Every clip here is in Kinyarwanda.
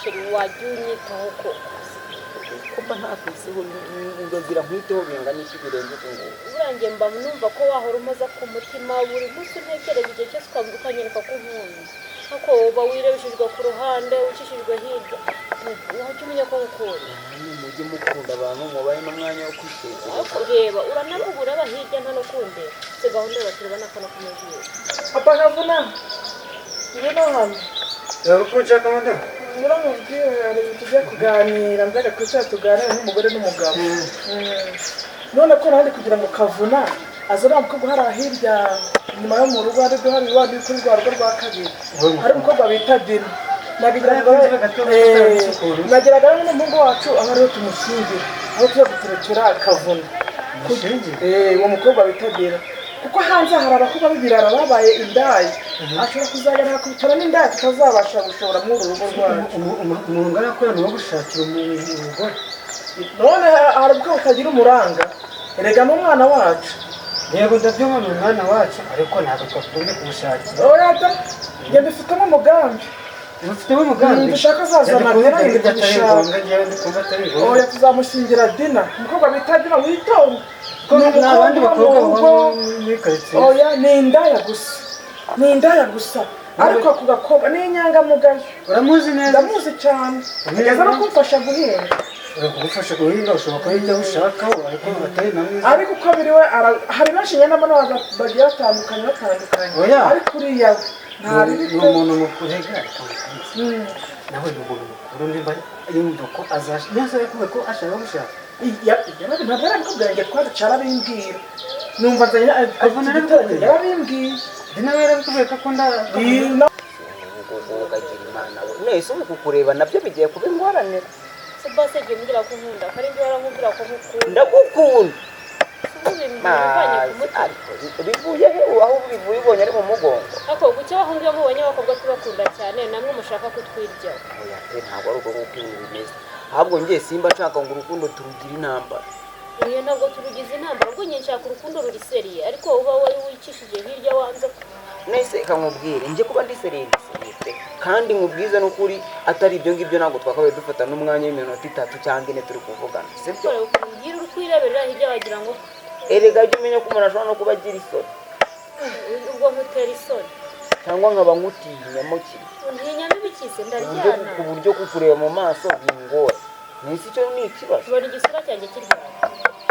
sheri wajya unyitaho ko kuba nta kwisi ndozira nkwiteho bingana iki birenze uko ngo urangiye mba numva ko wahora umaze ku mutima buri munsi ntekereza igihe cyose ukanyereka ko nkunda ariko uba wirebeshejwe ku ruhande ucishijwe hirya wajya umenya ko ngukunda mujye mukunda abantu mubaye n'umwanya wo kwitekereza reba uranamubura aba hirya nta no kunde se gahunda batureba n'akana kumujije papa Kavuna ngwino hano uko nshaka madamu muramubwire hari tujye kuganira mbega kwicara tuganire n'umugore n'umugabo none ko nandi kugira ngo Kavuna aza namukobwa hari ahirya nyuma yo mu rugo hari duhari wandi kuri rwa rugo rwa kabiri hari umukobwa bita Dina nagiraga n'umuhungu wacu aho ariho tumushingira aho tugiye guturekera Kavuna uwo mukobwa bita Dina kuko hanze hari abakobwa b'ibirara babaye indaya ashobora kuzajya nakubitana n'indaya tutazabasha gushobora muri uru rugo rwacu umuntu arakorana no gushakira umugore none hari ubwo utagira umuranga erega n'umwana wacu yego ndabyumva ni umwana wacu ariko ntabwo twakunze kumushakira oya da njye mbifitemo umugambi ufitemo umugambi dushaka azazana Dina oya tuzamushingira Dina umukobwa bita Dina witonde n'abandi bakobwa muri karitsiye oya ni indaya gusa ariko ako gakobwa ni inyangamugayo uramuzi neza ndamuzi cyane ageza no kumfasha guhinga kugufasha guhinga ushobora kuhinga aho ushaka ariko atari na mwiza ariko uko biriwe hari benshi nyine n'abana bagiye batandukanye ariko uriya ni umuntu mukuru nawe ni umuntu mukuru niba yumva ko neza yakuwe ko ashaka gushaka ntabwo ari ko bwanjye twaricara bimbwira numva yarabimbwiye nawe yarabikubwiye ko akunda ukagira imana we nese ubu kukureba nabyo bigiye kuba ingorane se bose giye mbwira ko nkunda kandi njye warankubwira ko nkukunda ndagukunda bivuye he aho bivuye ubonye ari mu mugongo ariko gucyo bahungiye mubonye abakobwa tubakunda cyane namwe mushaka kutwirya oya ntabwo ari uko nguko ibi bimeze ahubwo njye simba nshaka ngo urukundo turugira intambara oya ntabwo turugize intambara ubwo njye nshaka urukundo ruri seriye ariko uba wari wicishije hirya wanze nese kamubwire njye kuba ndi seriye kandi nkubwiza n'ukuri atari ibyo ngibyo ntabwo twakabaye dufata n'umwanya w'iminota 3 cyangwa 4 turi kuvugana sibyo ugira uri kwireberera hirya wagira ngo erega jya umenya ko umuntu ashobora no kuba agira isoni ubwo nkutera isoni cyangwa nkaba nkutinyamo kimwe ntinyama ibikise ndaryana ku buryo kukureba mu maso bingora nese icyo ni ikibazo ubona igisura cyanjye kiryana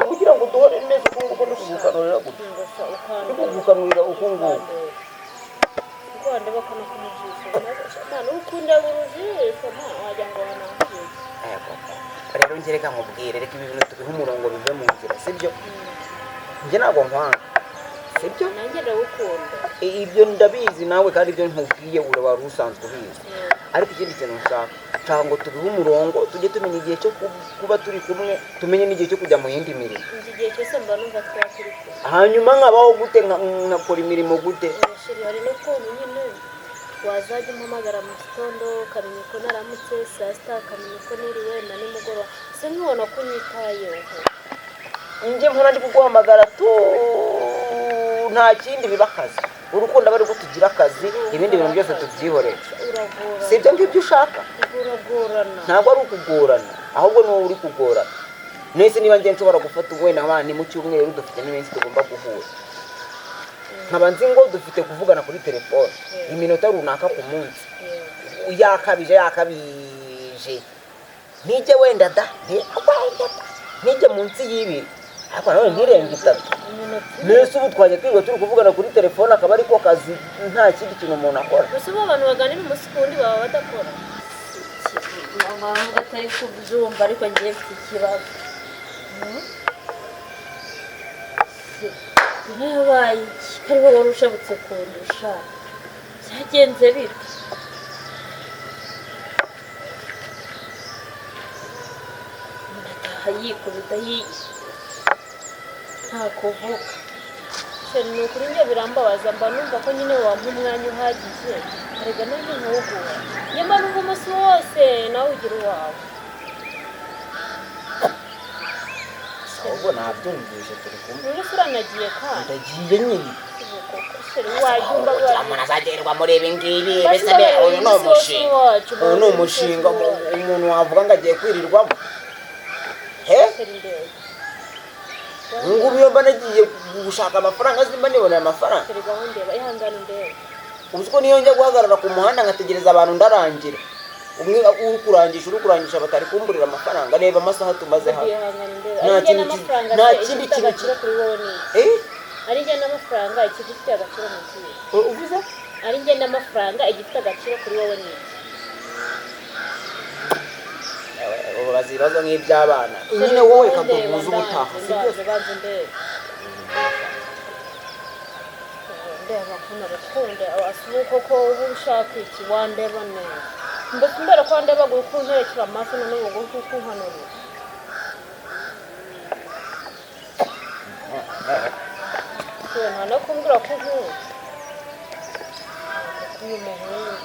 kugira ngo duhore neza uko nguko no kugukanurira gutya no kugukanurira uko nguko rwanda bakana kumujisha nta n'ukunda burujisha nta wajya ngo wanakwiye rero njye reka nkubwire reka ibi bintu tubihe umurongo bive mu nzira sibyo njye ntabwo nkwanga sibyo nanjye ndagukunda ibyo ndabizi nawe kandi ibyo nkubwiye wari usanzwe ubizi ariko ikindi kintu nshaka ngo tubihe umurongo tujye tumenya igihe cyo kuba turi kumwe tumenye n'igihe cyo kujya mu yindi mirimo igihe cyose mba numva twakiri kumwe hanyuma nkabaho gute nkakora imirimo gute sheri hari n'ukuntu nyine wazajya umpamagara mu gitondo ukamenya ko naramutse saa sita ukamenya ko niriwe na nimugoroba se nkibona ko unyitayeho njye mpora ndi kuguhamagara nta kindi biba akazi urukundo aba ari rwo tugira akazi ibindi bintu byose tubyihorera si ibyo ngibyo ushaka ntabwo ari ukugorana ahubwo ni wowe uri kugorana nese niba njye nshobora gufata wenda abana mu cyumweru dufite n'iminsi tugomba guhura nkaba nzi ngo dufite kuvugana kuri telefone iminota runaka ku munsi yakabije ntijye wenda da ntijye munsi y'ibiri ariko nawe ntirenge 3 nese ubu twajya twirirwa turi kuvugana kuri telefone akaba ariko kazi nta kindi kintu umuntu akora gusa ubu abantu baganira umunsi ku wundi baba badakora ntabwo atari kubyumva ariko ngiye mfite ikibazo yabaye kari wowe wari ushabutse kundusha byagenze bite ndataha yikubita nta kuvuga sheri ni ukuri njye birambabaza mba numva ko nyine wampa umwanya uhagije erega nanjye ntuhugura nyuma numva umunsi wose nawe ugira uwawe ahubwo nabyumvise turi kumwe None se uranagiye kandi ndagiye nyine wajumba umuntu azagerwa muri ibi ngibi mbese uyu ni umushinga umuntu wavuga ngo agiye kwirirwamo ngubu iyo mba nagiye gushaka amafaranga simba nibonera amafaranga uzi ko niyo njya guhagarara ku muhanda ngategereza abantu ndarangira umwe uri kurangisha batari kumburira amafaranga reba amasaha tumaze hano nta kindi kintu ari njye n'amafaranga igifite agaciro mu gihe uvuze ari njye n'amafaranga igifite agaciro kuri wowe ni bazi ibibazo nk'iby'abana nyine wowe kaduhuza ubutaha si byose banze ndeba kuno rukunde asuko ko ubu ushaka iki wandeba neza mbese mbere ko ndeba gukunterekera amafi none ubu kuko nkanura nta kumbwira ko nk'ubu uyu muhungu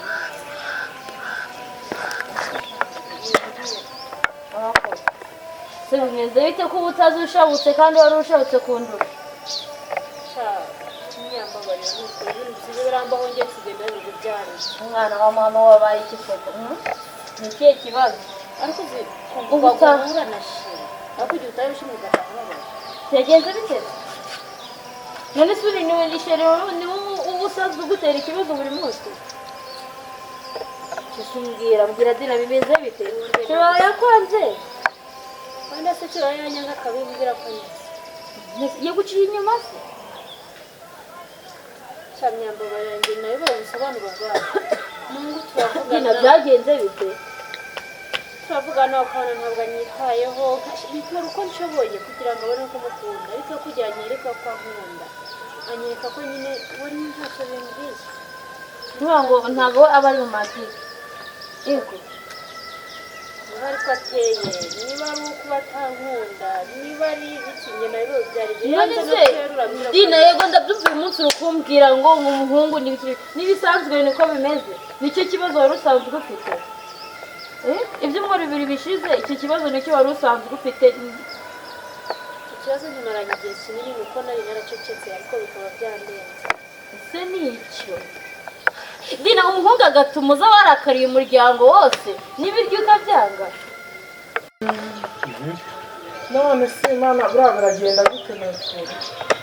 se bimeze bite ko uba utazi ushabutse kandi wari ushabutse kundura imyambabarira n'ukuri ibintu byiza birambaho njye kigenda bibi byari umwana wa mama wabaye iki koko ni ikihe kibazo ariko uzi kuva guhura na shira ariko igihe utaye ushimye ugataha ubabaye byagenze bite none se uri niwe nisherero niwe uba usanzwe ugutera ikibazo buri munsi mbwira dina bimeze bite shira yakwanze wenda se shira yanyanga akabimbwira ko neza yaguciye inyuma se cyamyambabarira njye nayo babisobanura ubwabo nubwo turavugana dina byagenze bite turavugana ukabona ntabwo anyitayeho bikora uko nshoboye kugira ngo abone ko mukunda ariko kugira anyereka ko ankunda anyereka ko nyine ubona ntacyo bimbwiye ngo ntabwo aba ari romantique yego niba ariko ateye niba ari uko batankunda niba ari ibikinge nayo byari none se dina yego ndabyumva uyu munsi uri kumbwira ngo umuhungu n'ibisanzwe niko bimeze nicyo kibazo wari usanzwe ufite ibyumweru bibiri bishize icyo kibazo nicyo wari usanzwe ufite ikibazo nkimaranye igihe kinini kuko nari naracecetse ariko bikaba byandenze ese ni icyo dina umuhungu agatuma uza warakariye umuryango wose n'ibiryo ukabyanga none se imana buriya biragenda gute n'ukuri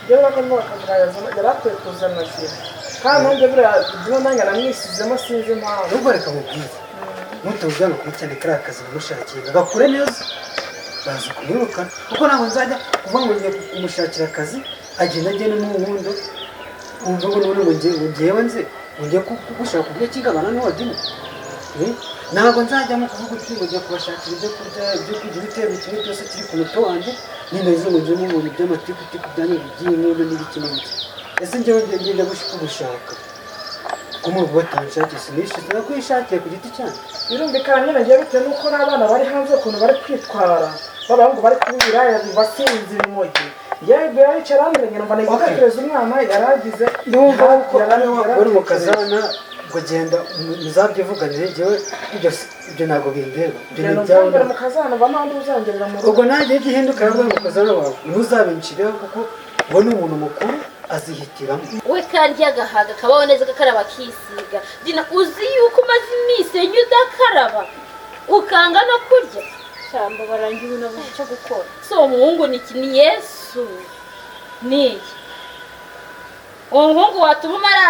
njyewe urabona ko n'uwakazirayazana yari akwiye kuzana sira kandi nanjye buriya ibyo nanjye namwisizemo sinzi impamvu nubwo reka mubwize nutuzana kuri cyane kariya kazi bamushakiye gakure neza bazi kumwirukana kuko ntabwo nzajya kuva ngo ngiye kumushakira akazi agenda agenda n'umuhundo wumva ngo none ngo ngewe nze ngiye kugushaka uburyo kigabana n'uwadini ntabwo nzajyamo kuvuga uti ngo ngiye kubashakira ibyo kurya ibyo kurya ibitero kimwe byose kiri ku muto wanjye ninazo ngo njye mubona iby'amatikutiku byanyu bigiye nk'ibyo n'ibiki n'ibiki ese njyewe ngenda kugushaka ko mu batanshakira sinishize no kwishakiye ku giti cyanjye birumvikana nyine ngiye bitewe n'uko n'abana bari hanze ukuntu bari kwitwara b'abahungu bari kubiraya basinze ibimogi yewe yicara hambere nyina mba nigitekereza umwana yaragize ndumva ko uri mu kazana ngo genda muzabyivuganire njyewe ibyo ntabwo bindeba ibyo mu kazana mba mpande uzangerera mu rugo ubwo nanjye gihinduka yavuye mu kazana wawe ntuzabincireho kuko uwo ni umuntu mukuru azihitiramo we karya agahaga kabaho neza gakaraba akisiga dina uzi yuko umaze iminsi enye udakaraba ukanga no kurya cyamba barangiye unabuze icyo gukora si uwo muhungu ni yesu ni iki uwo muhungu watuma umara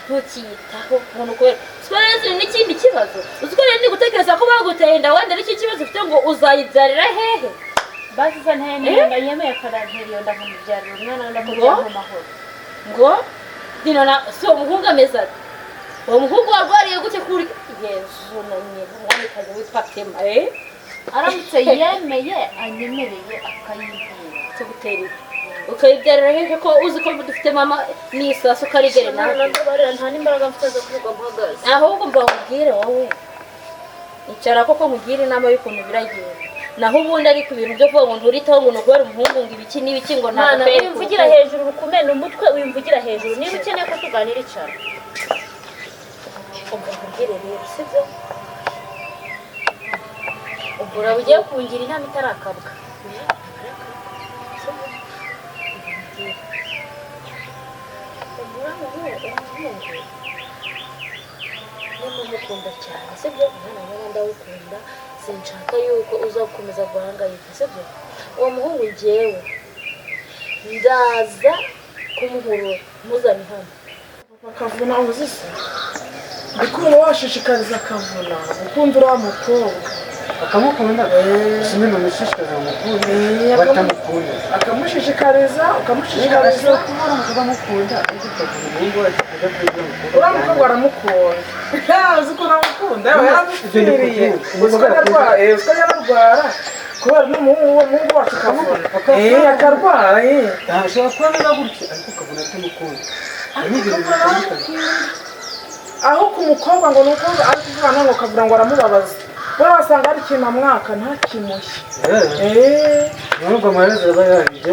ntukiyitaho umuntu kubera siparezi n'ikindi kibazo uzi ko rero ndi gutekereza ko baguteye inda wenda n'iki kibazo ufite ngo uzayibyarira hehe basi za ntayemera yemeye akarantera iyo ndamubyarira umwana ndakubwira mu mahoro ngo dina si uwo muhungu ameze ati uwo muhungu warwariye gute kuri yesu na nyina umwamikazi witwa tema aramutse yemeye anyemereye akayibwira cyo gutera ukayibyarira hehe ko uzi ko dufite mama n'isasu ukarigere nawe nta n'imbaraga mfite zo kuvuga mpagaze ahubwo mba nkubwire wowe icara koko nkugire inama y'ukuntu biragenda naho ubundi ari ku bintu byo kuvuga ngo nturitaho ngo nukubera umuhungu ngo ibiki n'ibiki ngo ntabwo wimvugira hejuru ukumena umutwe wimvugira hejuru niba ukeneye ko tuganira icara ubwo nkubwire rero sibyo ubwo uraba ugiye kungira inama itarakabwa nkubwire umuhungu nimumukunda cyane sibyo mwana nkaba ndawukunda sinshaka yuko uzakomeza guhangayika sibyo uwo muhungu njyewe ndaza kumuhurura muzane hano Kavuna uzi se ndikubona washishikariza Kavuna gukunda uriya mukobwa akamukunda simwe mu mishishikaza umukunda batamukunda akamushishikariza ukamushishikariza kubona ngo bamukunda ariko Kavuna umuhungu wacu ajya kwiga umukobwa uriya mukobwa aramukunda uzi ko uramukunda yaramupfiriye uzi ko yararwara kubera n'umuhungu wacu Kavuna akarwara ashobora kuba biba gutya ariko Kavuna atamukunda aho ku mukobwa ngo n'umukobwa ari kuvana ngo Kavuna ngo aramubabaza we wasanga ari ikintu amwaka ntakimushye nubwo amaherezo aba yarangiye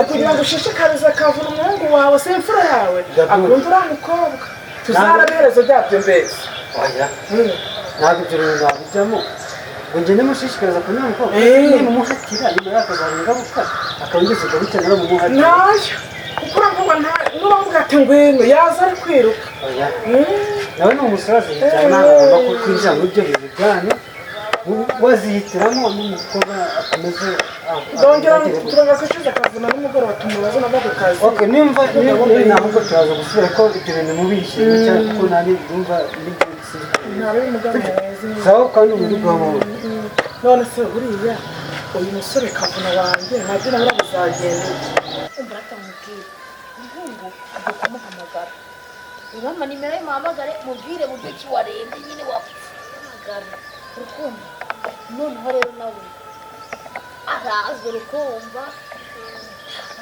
kugira ngo ushishikarize Kavuna umuhungu wawe se imfura yawe akunda uriya mukobwa tuzarebe iherezo ryabyo mbese ntabwo ibyo bintu nabijyamo ngo ngende mushishikariza kunywa umukobwa nimumuhatira nyuma yakazana ingaruka akongeza gahita naramumuhatira ntayo kuko uravuga n'uravuga ati ngwino yaza ari kwiruka nawe ni umusaza yicara ntabwo kwinjira muri ibyo bintu byanyu wazihitiramo n'umukobwa akomeze ndongera turaza kwishyuza Kavuna n'umugoroba tumubaze nabwo ku kazi nimba ntabwo turaza gusubira ko ibyo bintu mubishyira cyane kuko nari ndumva ntabe umugambi sawa kandi muri bw'amahoro none se buriya uyu musore Kavuna wanjye nabyo nabura bizagenda umva atamubwira umuhungu ajya kumuhamagara urampa nimero ye muhamagare mubwire buryo ki warembye nyine wahamagara urukumva noneho rero nawe araza urukumva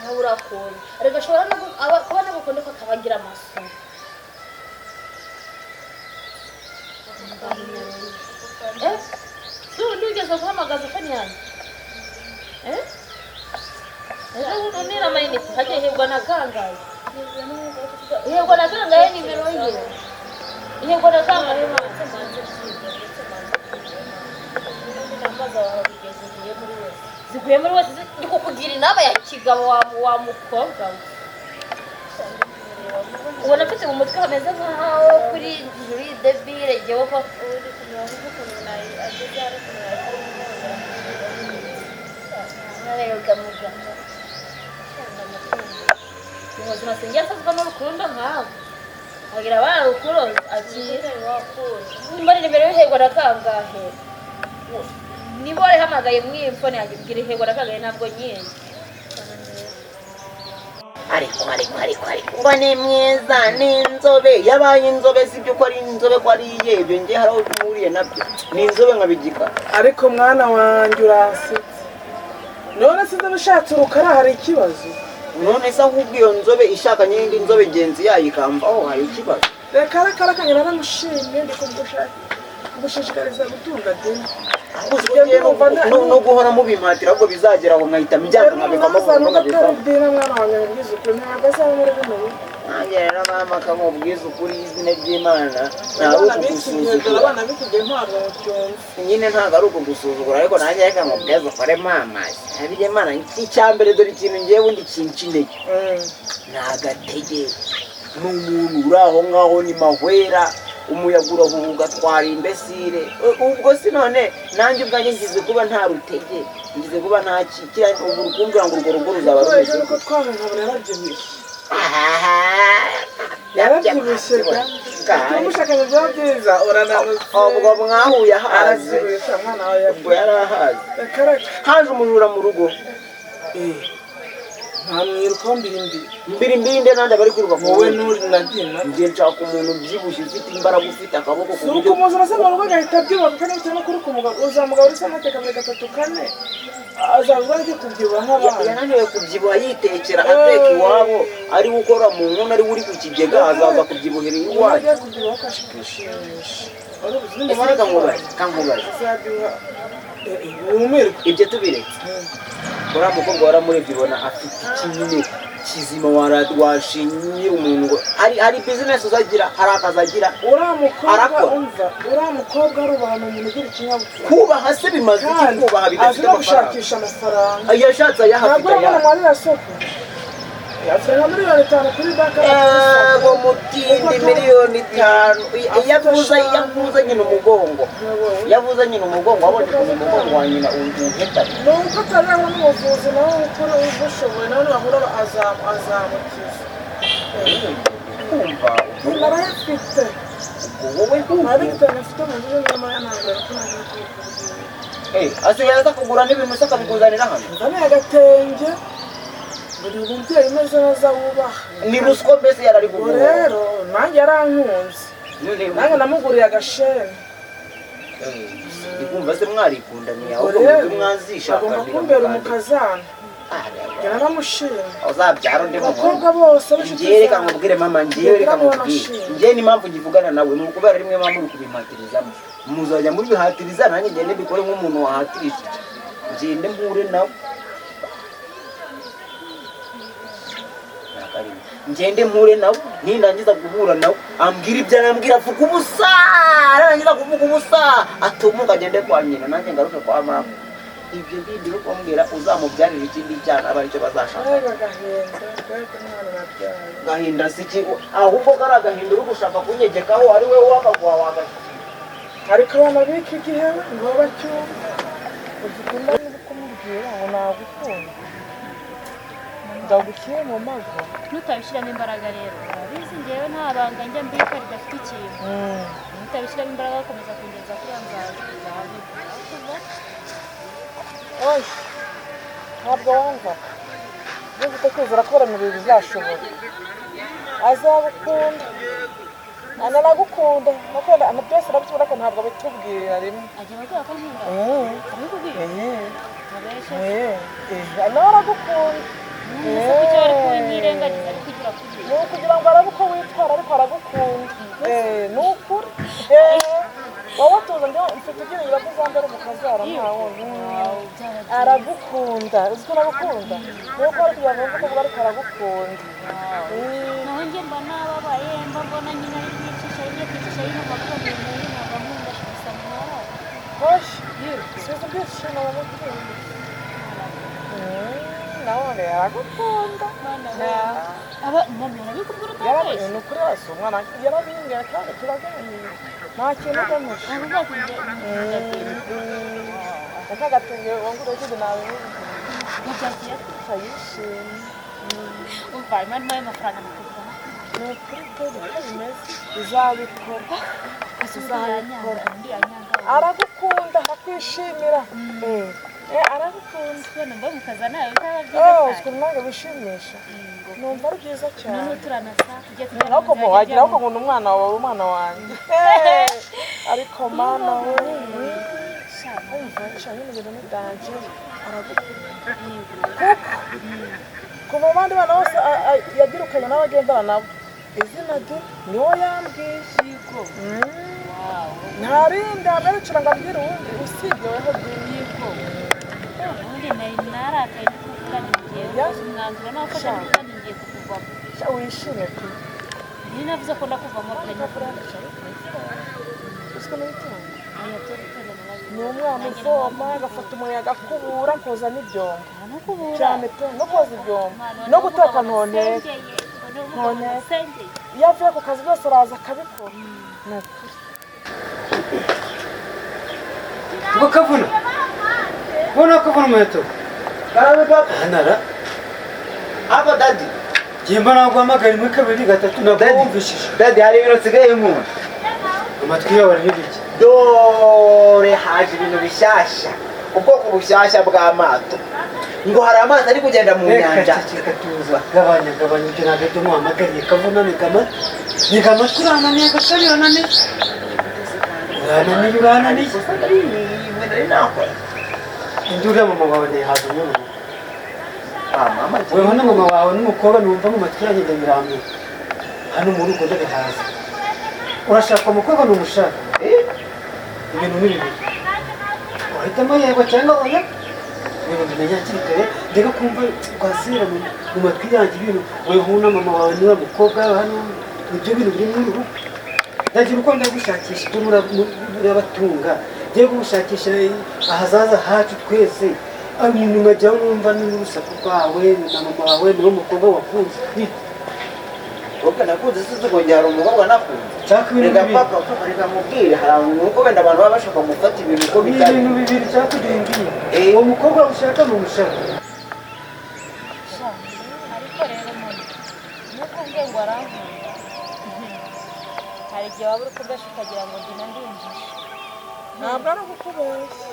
nawe urakunda ariko ashobora no kuba nagukunde ko akabagira amasomo ntigeze guhamagaza fani yanjye ejo bundi nira amayinite hajya ihebwa na kangahe ihebwa na kangahe nimero ye ihebwa na kangahe ziguye muri wese ndi kukugira inama ya kigabo wa mukobwa we ubona afite mu mutwe hameze nk'aho kuri juri debire jyewe ko uri kumirongo ukuntu ageze hano kumurika muganga ubuzima sinjye asazwa n'urukundo nkawe agira abana rukuro akira nimba ari nimero y'ihegwa na kangahe niba warihamagaye mw'imfone yanjye mbwira ihegwa na kangahe ntabwo nyine ariko ngo ni mwiza ni inzobe yabaye inzobe sibyo ko ari inzobe ko ari iyebyo njye hari aho tumuriye nabyo ni inzobe nkabigika ariko mwana wanjye urasetse none se ndabishatse urukara hari ikibazo none se ahubwo iyo nzobe ishaka n'indi nzobe genzi yayo ikamvaho hari ikibazo reka rakanya naramushimye ndi kumushishikariza gutunga deni no guhora mubimpatira ahubwo bizagera aho nkahita mbyanka nkabivamo burundu nkabivamo mwana wanjye mubwiza ukuri ntabwo azaba muri bino bihe nanjye rero mama kamubwiza ukuri izina ry'Imana ntabwo ukugusuzugura abana bikubwiye ntabwo mucyumva nyine ntabwo ari ukugusuzugura ariko nanjye reka mubwiza ukore mama ntabwo Imana icyambere dore ikintu ngewe undi kinca intege ni agatege n'umuntu uri aho ngaho ni mahwera umuyaga urahuha ugatwara imbesire ubwo si none nanjye ubwanjye ngize kuba nta rutege ngize kuba nta kikira ubu rukumbura ngo urwo rugo ruzaba rumeze ko twabona yarabyibushye tumushakanye bya byiza urananutse ubwo mwahuye ahaze ubwo yari ahaze haje umujura mu rugo ntamwirukaho mbiri nde nande bari kwiruka wowe n'uri nadina njye nshaka umuntu ubyibushye ufite imbaraga ufite akaboko ku buryo kumuzana se mu rugo agahita abyubaka kandi bitewe no kuri kumugabo uzamugabo uri se amateka muri 3-4 azavuga ko kubyibuha nk'abana yananiwe kubyibuha yitekera ateka iwabo ari gukora mu nkono ari uri ku kigega azaza kubyibuhira iwawe ajya kubyibuha ukashimisha ese kankubaze ibyo tubiretse uriya mukobwa waramurebye ubona afite ikinini kizima washinye umuntu ngo hari bizinesi uzagira hari akazi agira uriya mukobwa arubaha umuntu ugira ikinyabupfura kubaha se bimaze iki kubaha bidafite amafaranga gushakisha amafaranga yashatse ayahafite ntabwo urabona muri iriya soko yasenga miliyoni 5 kuri banki yego mutindi miliyoni 5 yavuze nyine umugongo wabonye ukuntu umugongo wa nyina uheta nuko atareba n'ubuvuzi nawe ukora ubushoboye nawe nibahura azamukiza kumva narayafite wowe nabigitanye afite mu buryo bw'amaya ntabwo asigaye aza kugura n'ibintu se akabikuzanira hano nzaniye agatenge buri mubyeyi umeze neza wubaha ni ruswa mbese yarari ubwo kugura rero nanjye yarankunze nanjye namuguriye agasheni ikumva se mwarikundaniye aho mwazishaka agomba kumbera umukazana yaramushima uzabyara undi abakobwa bose ngiye reka nkubwire mama ngiye reka nkubwire ngiye n'impamvu ngivugana nawe ni ukubera rimwe mama muri kubimpatirizamo muzajya muri bihatiriza nanjye ngende mbikore nk'umuntu wahatirije ngende mpure nawe ngende mpure nawe nindangiza guhura nawe ambwira ibyo arambwira avuga ubusa arangiza kuvuga ubusa atumuka agende kwa nyina nanjye ngaruke kwa mama ibyo bindi uri kumbwira uzamubyarira ikindi cyana aba aricyo bazashaka gahinda si iki ahubwo kari agahinda uri gushaka kunyegekaho ari we wakaguha wagashaka ariko abana b'iki gihe nibo bacyumva ugikunda no kumubwira ngo nagukunda ndagushyire mu mago nutabishyiramo imbaraga rero urabizi njyewe nta banga njya mbika ridafite ikintu nutabishyiramo imbaraga bakomeza kungeza kuri ya nzaza oya ntabwo wumva iyo ufite kwizera ko ibintu bizashobora azagukunda anaragukunda nuko byose arabikora ko ntabwo abitubwira rimwe agiye ababwira ko nkunda abikubwira nawe aragukunda ese kuki bari kunyirengagiza ari kugira kuri ni ukugira ngo arabe uko witwara ariko aragukunda ni ukuri wowe tuza njye mfite ibyiringiro ko uzambara umukazara ntawe aragukunda uzi ko aragukunda nuko ari kugira ngo wumve ko ariko aragukunda naho njye mba nababaye mba mbona nyine ari kwicisha yino makumyabiri n'ibiri ntabwo nkunda gusa mwara hoshi sizo byishimo bamukunda nawe aragukunda aba mama urabikubwira utabeshya ni ukuri wese umwana yarabimbwira kandi turaganira nta kintu ugamije akagatenge wangura kidi nawe ntabyagiye yishimye umva imana nayo amafaranga nakugura ni ukuri kweli ko bimeze uzabikora uzabikora aragukunda akwishimira aragukunda kubona mba mukaza nawe bitaba byiza cyane nange wishimisha numva ari byiza cyane noneho turanasa tujye ariko wagira ngo nkunda umwana wawe umwana wanjye ariko mana we umva nyine ibintu nidanje aragukunda kuva mu bandi bana bose yagirukanye n'abagendana nabo izina rye niwo yambwiye nta rindi agarukira ngo ambwire uwundi usibye weho by'iyiko ubundi nari narakaye no kuvugana ingiye umwanzuro nawe ufasha kandi ngiye kukuvamo wishime pe niyo navuze ko ndakuvamo uziko n'icyuma ni umwana uvoma agafata umuyaga akubura koza n'ibyombo cyane pe no koza ibyombo no guteka ntonteka iyo avuye ku kazi byose araza akabikora ni ukuri ubwo kavuna ubona ko kavuna umuheto karabe papa hanara hapa dadi gimba naguhamagara rimwe kabiri gatatu ntabwo wumvishije dadi hari ibintu nsigaye nkunda amatwi yawe ari n'ibiki dore haje ibintu bishyashya ubwoko bushyashya bw'amato ngo hari amazi ari kugenda mu nyanja reka tuza gabanya ibyo ntabwo ibyo muhamagariye kavuna ni amatwi urananiye gasani urananiye indi uriya mama wawe ntihaza umuntu weho na mama wawe n'umukobwa numva mu matwi yanjye ndabirambira hano mu rugo ndabihaza urashaka umukobwa n'umushaka ibintu ni bibiri wahitamo yego cyangwa oya ibintu bimenya hakiri kare ndeka kumva rwasira mu matwi yanjye ibintu weho na mama wawe niba mukobwa hano nibyo bintu biri muri rugo ndagira uko ndagushakisha ibyo murabatunga ngiye gushakisha ahazaza hacu twese umuntu nkajyaho numva n'urusaku rwawe na mama wawe niwo mukobwa wakunze ubwo nakunze sizugongera hari umukobwa nakunze cyaka ibintu reka bibiri papa reka mubwire hari nuko wenda abantu baba bashaka gufata ibintu uko bitari ibintu bibiri cyaka ibintu uwo mukobwa ushaka ni umushaka ariko rero mama nuko ubwe ngo arankunda hari igihe waba uri kubesha ukagira ngo ndina ndinjije ntabwo ari ukukubeshya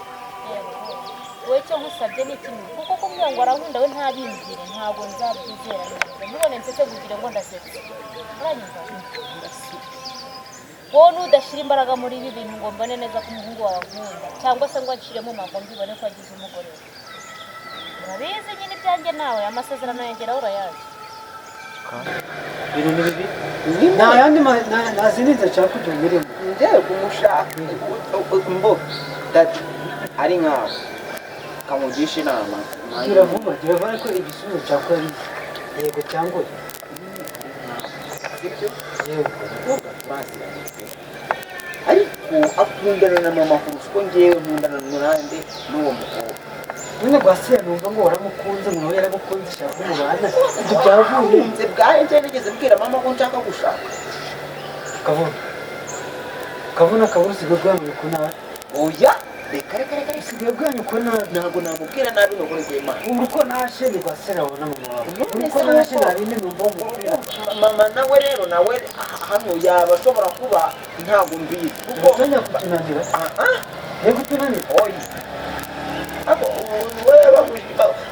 wowe icyo nkusabye ni kimwe kuko kumbwira ngo arankunda we ntabimbwire ntabwo nzabyizera neza ntubone nsetse kugira ngo ndasetse uranyumva wowe nudashyira imbaraga muri ibi bintu ngo mbone neza ko umuhungu wawe ankunda cyangwa se ngo anshyiremo amago mbibone ko agize umugore urabizi nyine ibyanjye nawe amasezerano yongeraho urayazi ibintu ni bibi nta yandi nta zindi nzashaka kugira imirimo njyewe kumushaka mbo dati ari nkawe kamugisha inama gira vuba ariko igisubizo cyakora ari yego cyangwa sibyo yego ariko akundana na mama kurusha uko ngewe nkundana n'urande n'uwo mukobwa none gwasiya numva ngo waramukunze ngo nawe yaramukunze shaka kumubana ibyo byavuye nze bwaye nje nigeze mbwira mama ko nshaka gushaka kavuna usigaye bwanyu ko nawe oya reka usigaye bwanyu ko nawe ntabwo namubwira nabi ngo kuri Imana ubu uko nashe ni gwasiya wabona mama wawe uko nashe nabindi numva umupira mama nawe rero nawe hano yaba ashobora kuba ntabwo mbizi kuko utanya kutunanira yego tunanira oya ako wewe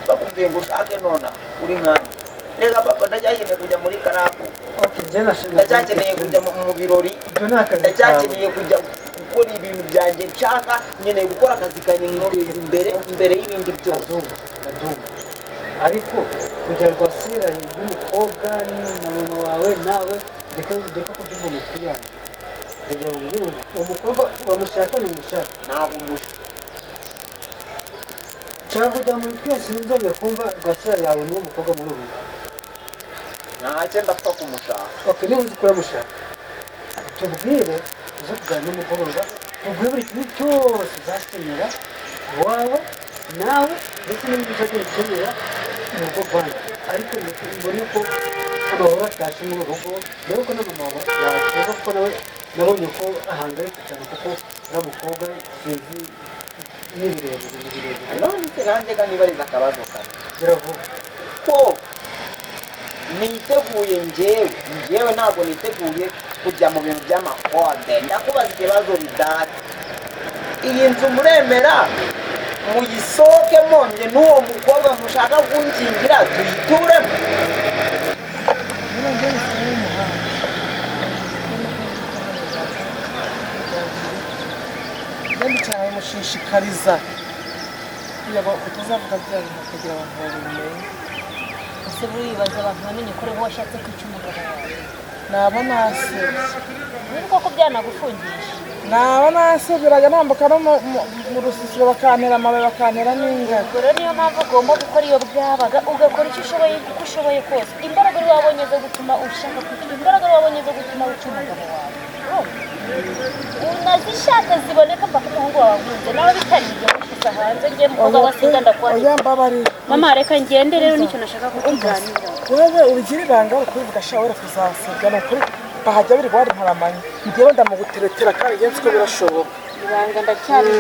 bakubwiye ngo ushake nona uri nkana reka papa ndajyakeneye kujya muri karabu ndajyakeneye kujya mu birori ndajyakeneye kujya gukora ibintu byanjye nshaka nkeneye gukora akazi kanjye imbere y'ibindi byose ariko kujya rwasira y'umukobwa na mama wawe nawe reka kubyumva amakuru yanjye kugira ngo umukobwa bamushaka ni umushaka ntabwo umushaka cyangwa kujya muri twese nzongera kumva rwasira yawe n'uwo mukobwa muri ubu ntacyo ndapfa kumushaka niba uzi ko uramushaka tubwire uze kuganira n'umugoroba tubwire buri kintu cyose uzakenera wawe nawe ndetse n'ibindi uzajya ukenera mu rugo rwanjye ariko mbone ko amahoro atashe muri urugo dore ko n'amama yakuza kuko nawe nabonye ko ahangayitse cyane kuko uriya mukobwa sinzi n'ibirebire none se nanjye nibariza akabazo kare biravuga ko niteguye njyewe ntabwo niteguye kujya mu bintu by'amakode ndakubaza ikibazo bidata iyi nzu muremera muyisohokemo njye n'uwo mukobwa mushaka kunkingira tuyituremo kandi cyane mushishikariza kugira ngo utazavuga bya bintu kugira abantu babimenye ese buribaza abantu bamenye ko ariho washatse kwica umugabo wawe naba nasebye wibuka ko byanagufungisha naba naseberaga nambuka no mu rusisiro bakantera amabuye bakantera n'ingabo ubwo rero niyo mpamvu ugomba gukora iyo bwabaga ugakora icyo ushoboye uko ushoboye kose imbaraga uri wabonye zo gutuma ushaka kwica imbaraga uri wabonye zo gutuma wica umugabo wawe unazishaka ziboneka mpaka umuhungu wawe akunze nawe bitari ibyo gushyize hanze ngiye mukobwa wasiga ndakwandika oya mbabarira mama reka ngende rero nicyo nashaka kutuganira wewe ubigira ibanga uri kubivuga shawara kuzasebya ni ukuri bahajya biri bari ntaramanya ngewe ndamuguteretera kandi ngenzi ko birashoboka ibanga ndacyari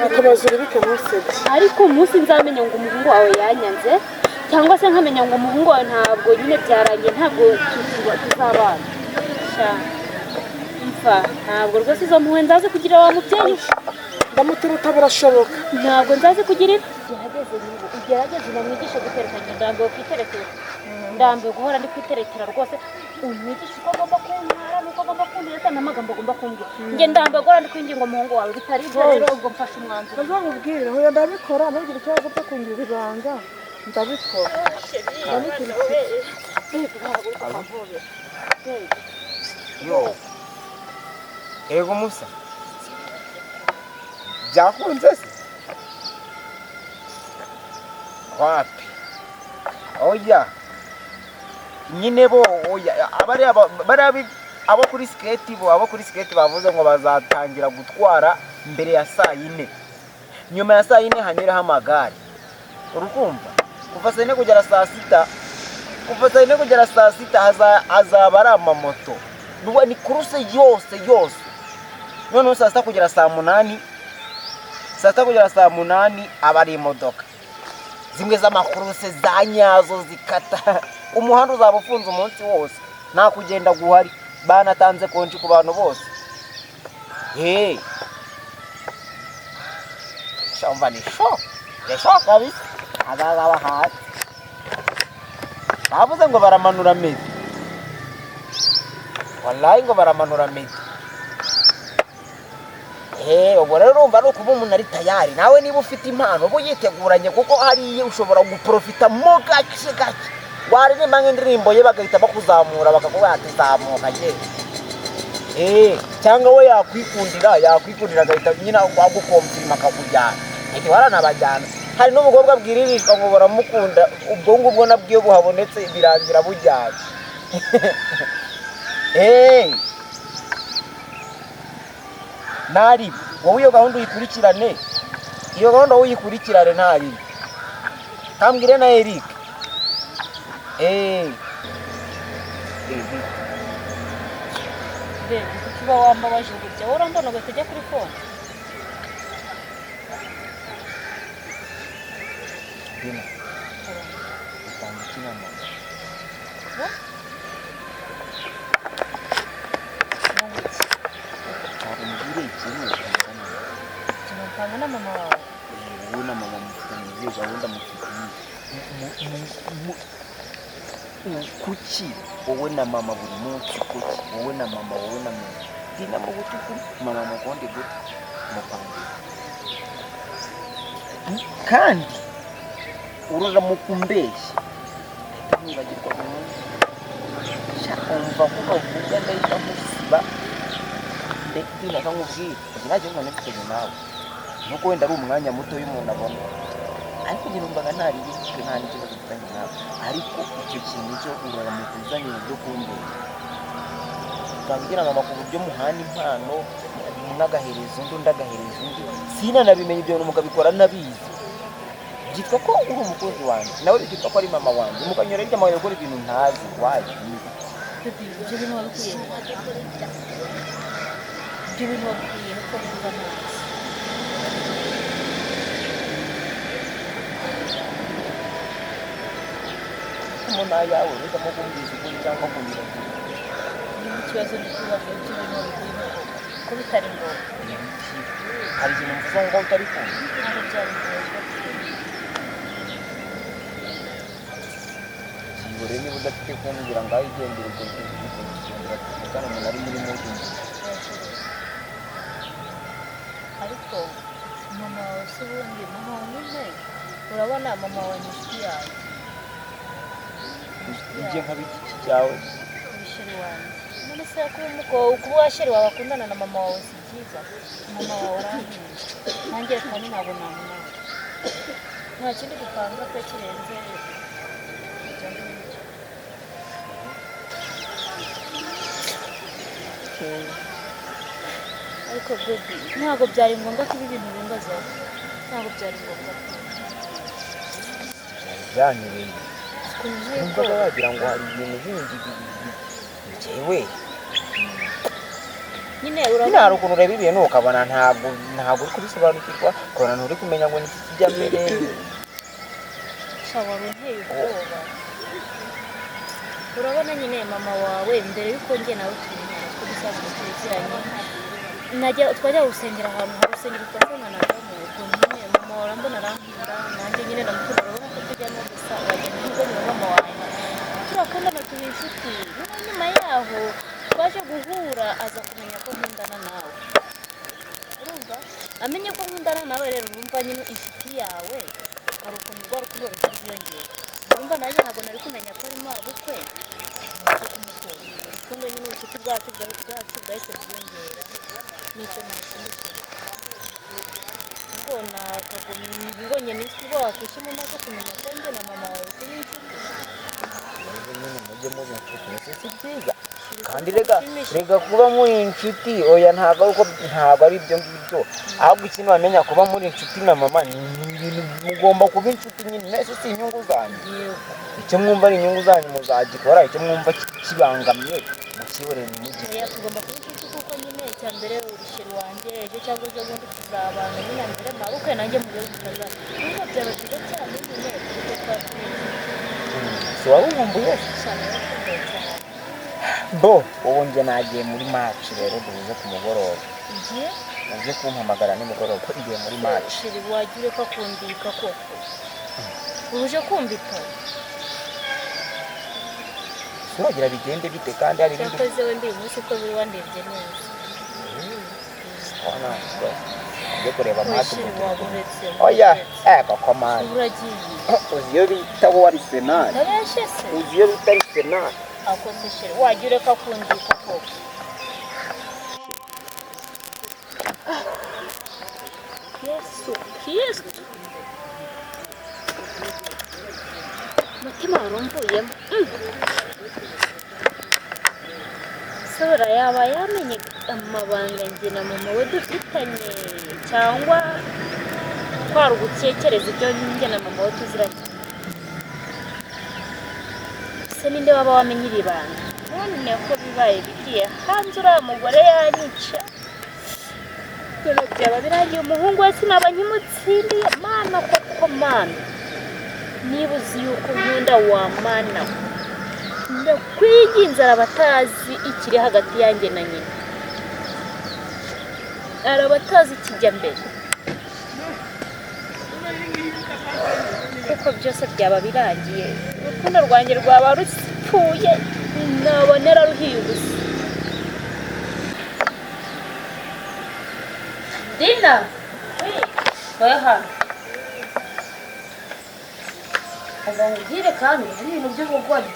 ukomeza uribike ntusebye ariko umunsi nzamenya ngo umuhungu wawe yanyanze cyangwa se nkamenya ngo umuhungu wawe ntabwo nyine byarangiye ntabwo tuzabana ntabwo rwose izo mpuhwe nzaze kugira wa mubyeyi ndamuteruta birashoboka ntabwo nzaze kugirira ugerageze unamwigishe guterekanya ndambiwe kwiterekera ndambiwe guhora ndi kwiterekera rwose umwigishe uko agomba kuntara n'uko agomba kuntereta n'amagambo agomba kumbwira njye ndambiwe guhora ndi kwinginga umuhungu wawe bitari ibyo rero ubwo mfashe umwanzuro bazamubwire hoya ndabikora ntugire ikibazo cyo kungira ibanga ndabikora ego musa byakunze se wapi oya nyine bo oya abo kuri siketi bavuze ngo bazatangira gutwara mbere ya saa yine nyuma ya saa yine hanyuraho amagare urukumva kuva saa 4 kugera saa 6 hazaba ari amamoto ni kuruse yose none saa 6 kugera saa 8 aba ari imodoka zimwe z'amakuruse za nyazo zikata umuhanda uzaba ufunze umunsi wose nta kugenda guhari banatanze konji ku bantu bose shamba ni sho kabisa azaba hati bavuze ngo baramanura mezi wallahi ngo baramanura mezi ubwo rero urumva ari ukuba umuntu ari tayari nawe niba ufite impano ubu yiteguranye kuko hariye ushobora guprofita mo gake waririmba nk'indirimbo ye bagahita bakuzamura bakakuba ati zamuka cyangwa we yakwikundira agahita nyine agukomfirima akakujyana waranabajyana hari n'umukobwa bwiririshwa ngo baramukunda ubwo ngubwo nabwiyo buhabonetse birangira bujyanye nari wowe iyo gahunda uyikurikirane ntari kambwire na Eric kuba wambabaje gutya urambona ngo tujya kuri phone Dina utangikina mama tunapanga na mama wawe na mama mfitanye gahunda mufitanye kuki wowe na mama buri munsi kuki wowe na mama Dina mu butuku mama mugonde gute mupanga kandi urura mukumbeshya nibagirwa umuntu shakumva kuvuga ndahita musiba Dina kamubwira ntaje ngo nifite nawe nuko wenda ari umwanya muto y'umuntu abona ariko ngirumbaga ntari bifite nta n'ikibazo dufitanye nawe ariko icyo kintu cyo urara mukuzanye byo kumbera ukagira mama ku buryo muhana impano n'agaherezo ndagahereza undi sinanabimenye ibyo mugabikora nabizi byitwa ko uri umukozi wanjye nawe byitwa ko ari mama wanjye mukanyura hirya amawe gukora ibintu ntazi waje ibyo bintu wabikwiye ko bivuga neza umuntu ayawe reka mu kumbiza ukuri cyangwa kunyura ikibazo n'ikibazo cy'ibintu bikwiye ko bitari ngombwa hari ikintu mvuze ngo utari kumva ntabwo byari ngombwa kibore niba udafite kumbwira ngo aho igendere ubwo kugendera tuvugana umuntu ari muri mudu ariko mama wawe se ubundi mama wawe nyine urabona mama wawe ni inshuti yawe ujye nk'abiki cyawe ibisheri wanjye none se kuba washeri wawe akundana na mama wawe si byiza mama wawe arankunda nanjye kandi ntabwo namunawe nta kindi dupanga pe kirenze ibyo ngibyo ariko baby ntabwo byari ngombwa ko ibi bintu bimbazaho ntabwo byari ngombwa byanyereye numvaga wagira ngo hari ibintu bindi njyewe nyine hari ukuntu ureba ibintu ukabona ntabwo uri kubisobanukirwa ukabona nturi kumenya ngo ni iki kijya mbere wari unteye ubwoba urabona nyine mama wawe mbere y'uko njye nawe tumenya ko dusanzwe tuziranye twajya gusengera ahantu hari urusengero twasanganagamo ubwo nyine mama wawe arambona arankunda nanjye nyine ndamukunda urabona ko tujyamo gusa uragenda n'ubwo ni mama wanjye turakundana tuba inshuti nyuma yaho twaje guhura aza kumenya ko nkundana nawe urumva amenye ko nkundana nawe rero urumva nyine inshuti yawe hari ukuntu rwa rukundo rutaziyongera urumva nanjye ntabwo nari kumenya ko arimo abukwe cyo kumukunda kumwe nyine ubucuti bwacu bwahise bwiyongera n'icyo nashimishije ubwo nakagumye n'isi ubwo wakwishyimo maze kumenya ko njye na mama wawe turi inshuti nyine mujye muba inshuti si byiza kandi rega kuba muri inshuti oya ntabwo ari ibyo ngibyo ahubwo ikintu wamenya kuba muri inshuti na mama ni ibintu mugomba kuba inshuti nyine nese si inyungu zanyu icyo mwumva ari inyungu zanyu muzagikora icyo mwumva kibangamiye mukiborera umujyi tugomba kuba inshuti kuko nyine icya mbere urushyira wanjye ejo cyangwa ejo bundi tuzabana nyine mbere mabukwe nanjye mu gihugu tutazana niba byaba byiza cyane nyine kuko twatwiye si waba umwumbuye bo ubu njye nagiye muri match rero duhuze ku mugoroba nagiye kumpamagara nimugoroba ko igiye muri match shiri wagire ko kundika koko uje kumbita suragira bigende bite kandi ari bindi cyakoze wende umunsi ko biri wandebye neza wana ngiye kureba match waguretse oya koko man uragiye uziyo bita wari senal nabeshese uziyo bita senal akoze shiri wagire ko kundika koko Yesu mutima warumbuyemo sura yaba yamenye amabanga njye na mama we dufitanye cyangwa twari ugutekereza ibyo njye na mama we tuziranye se ninde waba wamenye iri banga none ko bibaye bigiye hanze uriya mugore yanyica byaba birangiye umuhungu we sinaba nkimutsindiye mana koko mana niba uzi yuko nkunda wa mana ndakwiginze arabatazi ikiri hagati yanjye na nyina arabatazi ikijya mbere kuko byose byaba birangiye urukundo rwanjye rwaba rupfuye nabonera ruhiye ubusa Dina, oya hano azangire kandi hari ibintu by'ubugoryi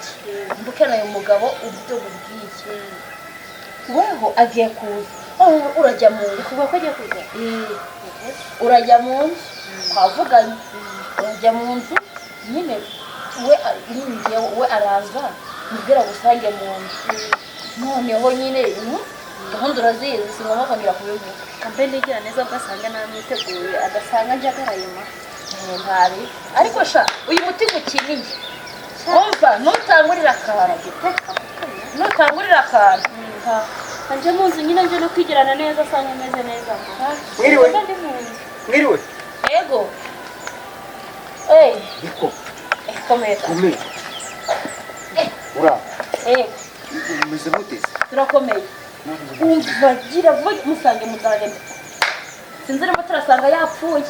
mbukeneye umugabo uburyo bubwiye weho agiye kuza urajya mu nzu kuva ko agiye kuza urajya mu nzu twavuganye urajya mu nzu nyine we araza mubwira gusange mu nzu noneho nyine gahunda urazizi si ngombwa kongera kubivuga kambe nigira neza ugasanga namwiteguye agasanga njye agarayima ntari ariko sha uyu muti gukiniye wumva nutangurira akantu anje mu nzu nyine nje no kwigirana neza asanga ameze neza mwiriwe yego iko komeza ura umeze gute turakomeye umva gira vuga musange muzaremba sinzire turasanga yapfuye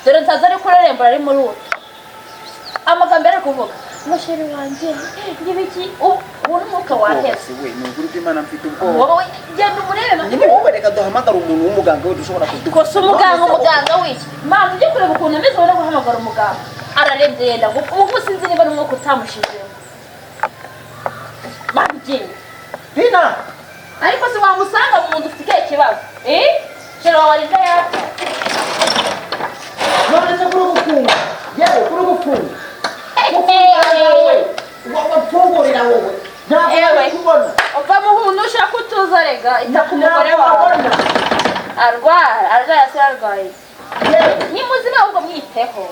dore ntaza ari kurerembura ari muri uwo amagambo ari kuvuga musheri wanjye ngibiki ubona umwuka waheze we ni ukuri bw'Imana mfite ubwoba wowe genda umurebe nyine wowe reka duhamagara umuntu w'umuganga we dushobora kose umuganga w'iki mpamvu ujye kureba ukuntu ameze ubona guhamagara umuganga ararembye yenda ubu sinzi niba ari umwuka utamushizemo mpamvu Dina ariko se wamusanga mu muntu ufite ikihe kibazo shira warinda yapfa none se kuri gufunga yewe kuri gufunga wapfungurira wowe ntabwo kubona uva mu muntu ushaka utuza rega ita ku mugore wawe arwaye se arwaye ni muzima ahubwo mwiteho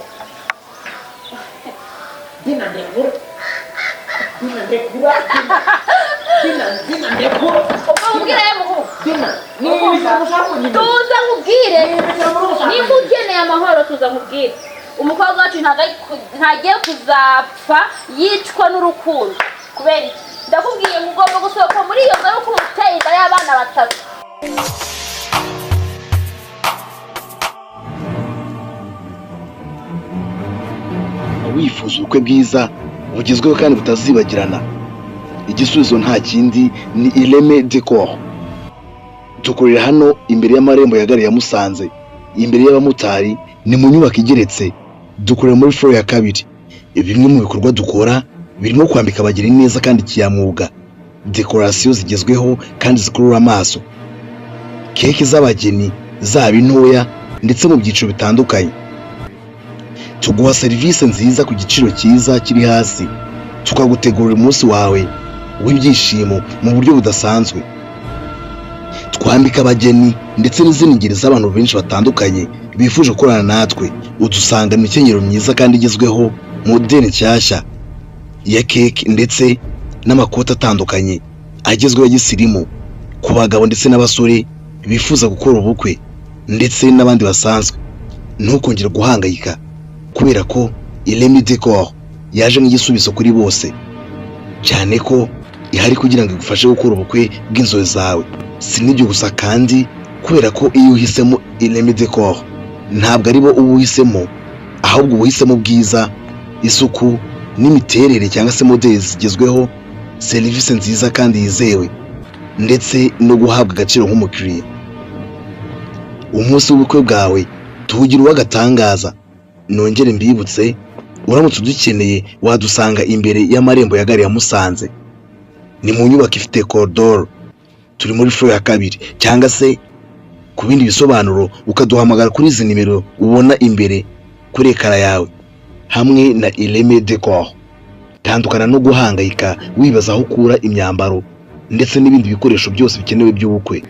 Dina ndekura Dina ndekura ubwo ubwira ye muhungu Dina ni ibintu ushaka nyine tuza nkubwire niba ukeneye amahoro tuza nkubwire umukobwa wacu ntagiye kuzapfa yicwa n'urukundo kubera iki ndakubwiye ngo ugomba gusohoka muri iyo nzu ariko umuteye inda y'abana batatu wifuza ubukwe bwiza bugezweho kandi butazibagirana igisubizo nta kindi ni Ireme Decor. Dukorera hano imbere y'amarembo ya gare ya Musanze imbere y'abamotari ni mu nyubako igeretse dukorera muri floor ya kabiri. Bimwe mu bikorwa dukora birimo kwambika abageni neza kandi kiyamwuga, dekorasiyo zigezweho kandi zikurura amaso, keke z'abageni zaba intoya ndetse mu byiciro bitandukanye. Tuguha serivisi nziza ku giciro cyiza kiri hasi, tukagutegurira umunsi wawe w'ibyishimo mu buryo budasanzwe. Twambika abageni ndetse n'izindi ngeri z'abantu benshi batandukanye bifuje gukorana natwe. Udusanga imikenyero myiza kandi igezweho, moderne nshyashya ya keke ndetse n'amakoti atandukanye agezweho ya gisirimu ku bagabo ndetse n'abasore bifuza gukora ubukwe ndetse n'abandi basanzwe. Ntukongere guhangayika kubera ko Ireme Decor yaje nk'igisubizo kuri bose, cyane ko ihari kugira ngo igufashe gukora ubukwe bw'inzozi zawe. Si n'ibyo gusa kandi kubera ko iyo uhisemo Ireme Decor ntabwo ari bo uba uhisemo, ahubwo uba uhisemo ubwiza, isuku n'imiterere cyangwa se modeli zigezweho, serivisi nziza kandi yizewe ndetse no guhabwa agaciro nk'umukiriya. Umunsi w'ubukwe bwawe tuwugira uw'agatangaza. Nongere mbibutse, uramutse udukeneye wadusanga imbere y'amarembo ya gare ya Musanze, ni mu nyubako ifite koridoro, turi muri floor ya 2, cyangwa se ku bindi bisobanuro ukaduhamagara kuri izi nimero ubona imbere kuri ekara yawe. Hamwe na Ireme Decor tandukana no guhangayika wibaza aho ukura imyambaro ndetse n'ibindi bikoresho byose bikenewe by'ubukwe.